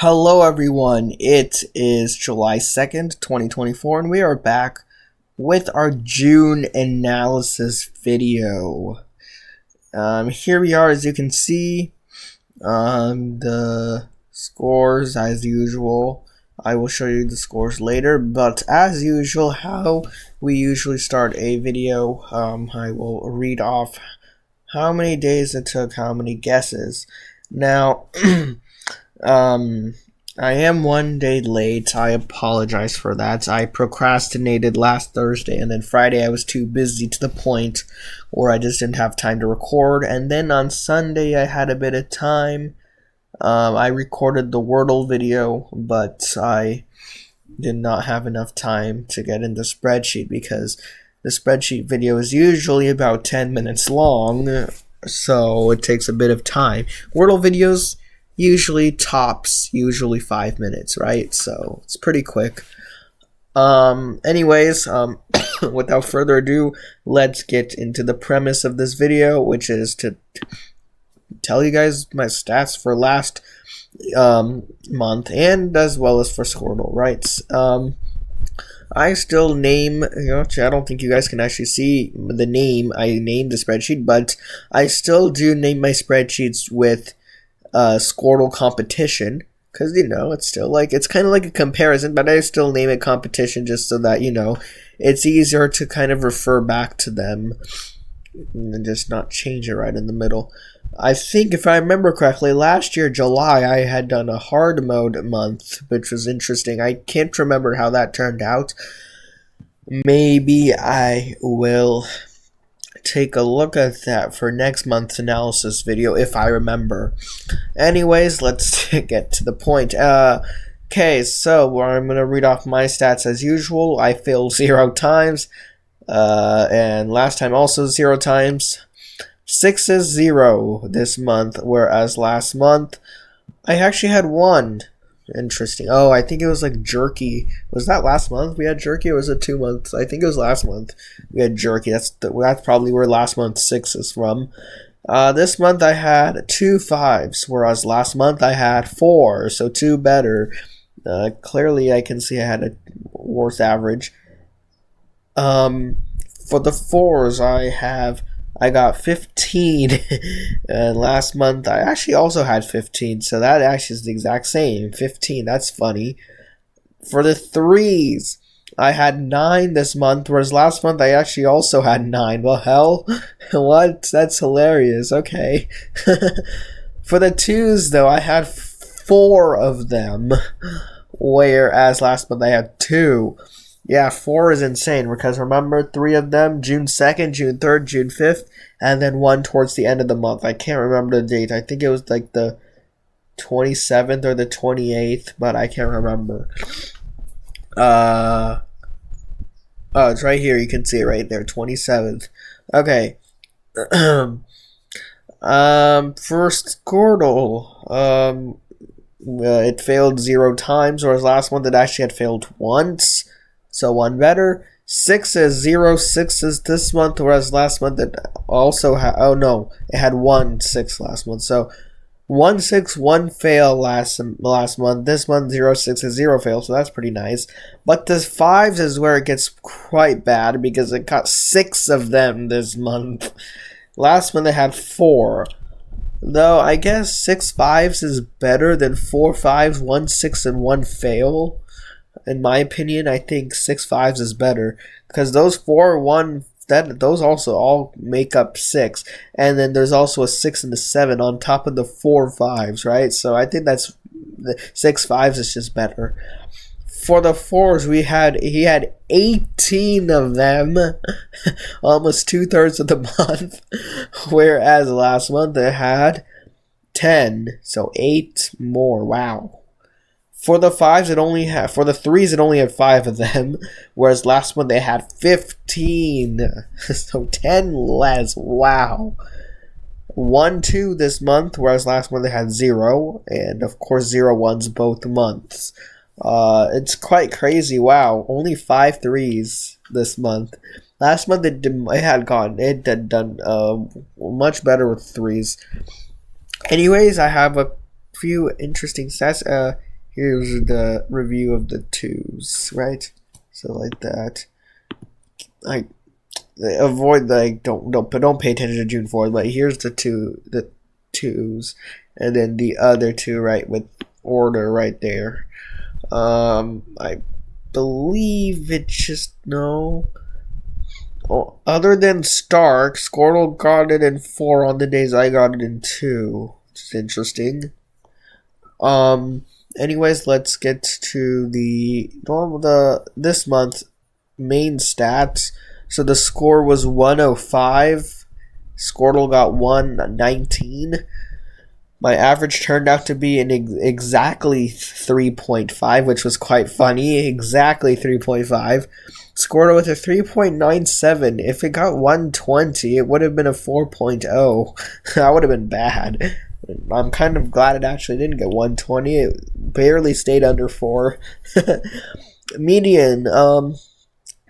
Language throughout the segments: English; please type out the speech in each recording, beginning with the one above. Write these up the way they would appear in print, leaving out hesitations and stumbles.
Hello everyone, it is July 2nd, 2024, and we are back with our June analysis video. Here we are, as you can see, the scores as usual. I will show you the scores later, but as usual, how we usually start a video, I will read off how many days it took, how many guesses. Now, I am 1 day late. I apologize for that. I procrastinated last Thursday, and then Friday I was too busy to the point where I just didn't have time to record. And then on Sunday I had a bit of time. I recorded the Wordle video, but I did not have enough time to get in the spreadsheet because the spreadsheet video is usually about 10 minutes long, so it takes a bit of time. Wordle videos usually tops 5 minutes, right? So it's pretty quick. Anyways, without further ado, let's get into the premise of this video, which is to tell you guys my stats for last month and as well as for Squirtle, right? I still name, I don't think you guys can actually see the name I named the spreadsheet, but I still do name my spreadsheets with Squirtle competition, because it's still it's kind of like a comparison, but I still name it competition just so that it's easier to kind of refer back to them and just not change it right in the middle. I think if I remember correctly, last year July I had done a hard mode month, which was interesting. I can't remember how that turned out. Maybe I will take a look at that for next month's analysis video if I remember. Anyways, let's get to the point. Okay, so I'm going to read off my stats as usual. I failed 0 times, and last time also 0 times. 6 is 0 this month, whereas last month I actually had 1. Interesting. Oh, I think it was like jerky. Was that last month we had jerky, or was it 2 months? I think it was last month we had jerky. That's probably where last month 6 is from. This month I had 2 5s, whereas last month I had 4, so 2 better. Clearly I can see I had a worse average. For the 4s I got 15, and last month I actually also had 15, so that actually is the exact same, 15, that's funny. For the 3s, I had 9 this month, whereas last month I actually also had 9. Well, hell, what? That's hilarious, okay. For the 2s, though, I had 4 of them, whereas last month I had 2. Yeah, 4 is insane, because remember, 3 of them, June 2nd, June 3rd, June 5th, and then 1 towards the end of the month. I can't remember the date. I think it was like the 27th or the 28th, but I can't remember. Oh, it's right here. You can see it right there, 27th. Okay. First Squirtle. It failed 0 times, whereas last month it actually had failed once. So 1 better. 6 is 0 6s this month, whereas last month it also had, it had 1 6 last month. So 1 6, 1 fail last month. This month 0 6 is 0 fail, so that's pretty nice. But the 5s is where it gets quite bad, because it got 6 of them this month. Last month it had 4. Though I guess 6 5s is better than 4 5s, 1 6, and 1 fail. In my opinion, I think 6 5s is better, because those 4 1 those also all make up 6, and then there's also a 6 and a 7 on top of the 4 5s, right? So I think that's the 6 5s is just better. For the 4s, he had 18 of them, almost 2/3 of the month, whereas last month it had 10, so 8 more. Wow. For the 5s, for the 3s, it only had 5 of them, whereas last month they had 15. So 10 less. Wow. 1 2 this month, whereas last month they had 0, and of course 0 1s both months. It's quite crazy. Wow, only 5 3s this month. Last month it had done much better with 3s. Anyways, I have a few interesting stats. here's the review of the twos, right? So like that. I avoid don't pay attention to June 4th, but here's the twos, and then the other two, right, with order right there. I believe it's just no. Oh, other than Stark, Squirtle got it in 4 on the days I got it in 2. Which is interesting. Anyways, let's get to this month main stats. So the score was 105. Squirtle got 119. My average turned out to be exactly 3.5, which was quite funny. Exactly 3.5. Squirtle with a 3.97. If it got 120, it would have been a 4.0. That would have been bad. I'm kind of glad it actually didn't get 120. It barely stayed under 4. Median,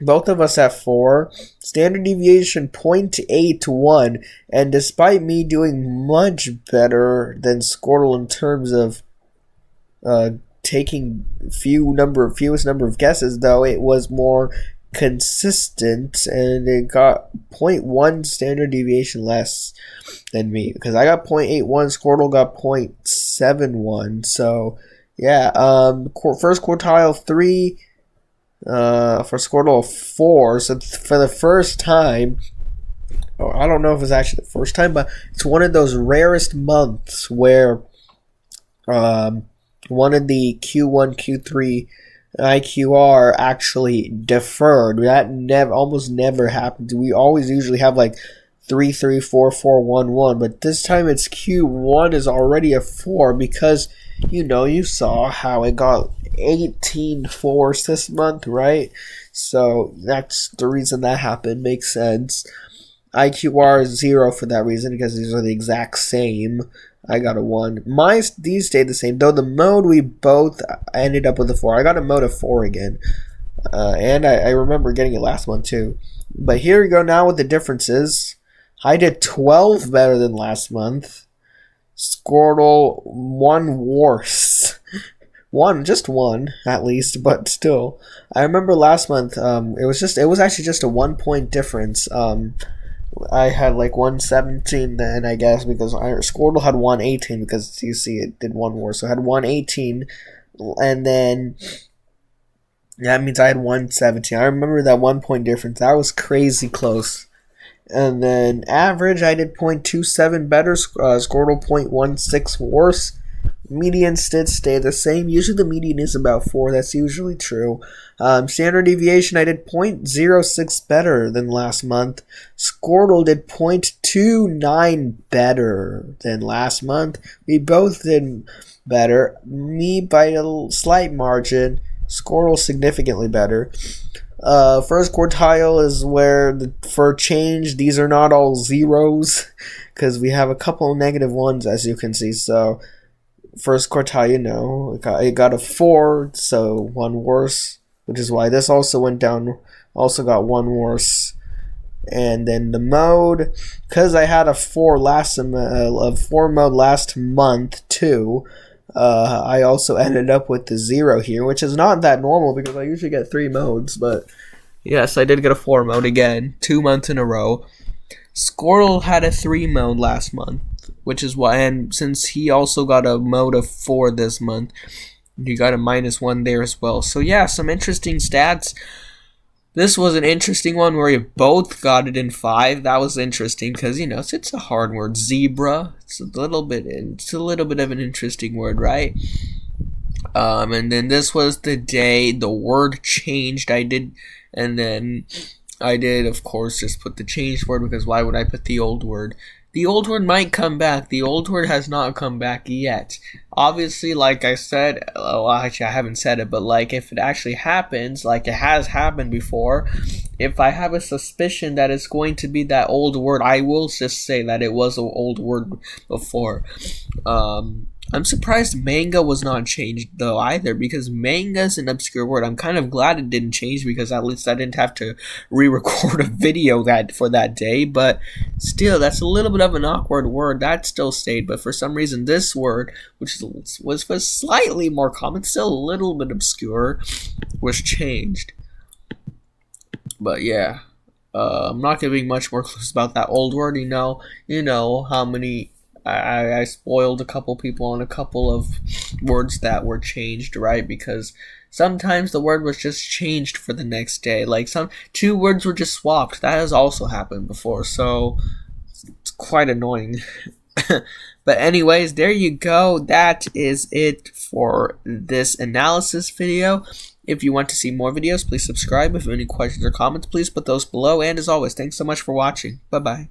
both of us at 4. Standard deviation 0.81. And despite me doing much better than Squirtle in terms of taking fewest number of guesses, though, it was more consistent, and it got 0.1 standard deviation less than me, because I got 0.81, Squirtle got 0.71. So yeah, first quartile 3, for Squirtle 4. So for the first time, I don't know if it's actually the first time, but it's one of those rarest months where one of the Q1, Q3 IQR actually deferred. That almost never happens. We always usually have like 3, 3, 4, 4, 1, 1, but this time it's Q1 is already a 4 because you saw how it got 18 4s this month, right? So that's the reason that happened. Makes sense. IQR is 0 for that reason because these are the exact same. I got a 1. These stayed the same, though the mode we both ended up with a 4. I got a mode of 4 again. And I remember getting it last month too. But here we go now with the differences. I did 12 better than last month. Squirtle 1 worse. Just one at least, but still. I remember last month, it was actually just a 1 point difference. I had like 117 then, I guess, because Squirtle had 118 because you see it did 1 worse. So I had 118, and then that means I had 117. I remember that 1 point difference. That was crazy close. And then average, I did 0.27 better. Squirtle 0.16 worse. Medians did stay the same. Usually the median is about 4. That's usually true. Standard deviation, I did 0.06 better than last month. Squirtle did 0.29 better than last month. We both did better. Me by a slight margin. Squirtle significantly better. First quartile is where for change, these are not all zeros because we have a couple negative ones, as you can see. So first quartile, it got a 4, so 1 worse, which is why this also went down, also got 1 worse. And then the mode, because I had a 4 mode last month too, I also ended up with the 0 here, which is not that normal because I usually get 3 modes, but yes, I did get a 4 mode again, 2 months in a row. Squirtle had a 3 mode last month, which is why, and since he also got a mode of 4 this month, he got a -1 there as well. So yeah, some interesting stats. This was an interesting one where you both got it in 5. That was interesting because it's a hard word. Zebra. It's a little bit of an interesting word, right? And then this was the day the word changed. And then I did, of course, just put the changed word because why would I put the old word? The old word might come back. The old word has not come back yet. Obviously, like I said, actually I haven't said it, but like if it actually happens, like it has happened before, if I have a suspicion that it's going to be that old word, I will just say that it was an old word before. I'm surprised manga was not changed though either, because manga is an obscure word. I'm kind of glad it didn't change, because at least I didn't have to re-record a video for that day. But still, that's a little bit of an awkward word. That still stayed, but for some reason this word, which was slightly more common, still a little bit obscure, was changed. But yeah, I'm not giving much more clues about that old word. You know how many. I spoiled a couple people on a couple of words that were changed, right? Because sometimes the word was just changed for the next day. Like two words were just swapped. That has also happened before, so it's quite annoying. But anyways, there you go. That is it for this analysis video. If you want to see more videos, please subscribe. If you have any questions or comments, please put those below. And as always, thanks so much for watching. Bye-bye.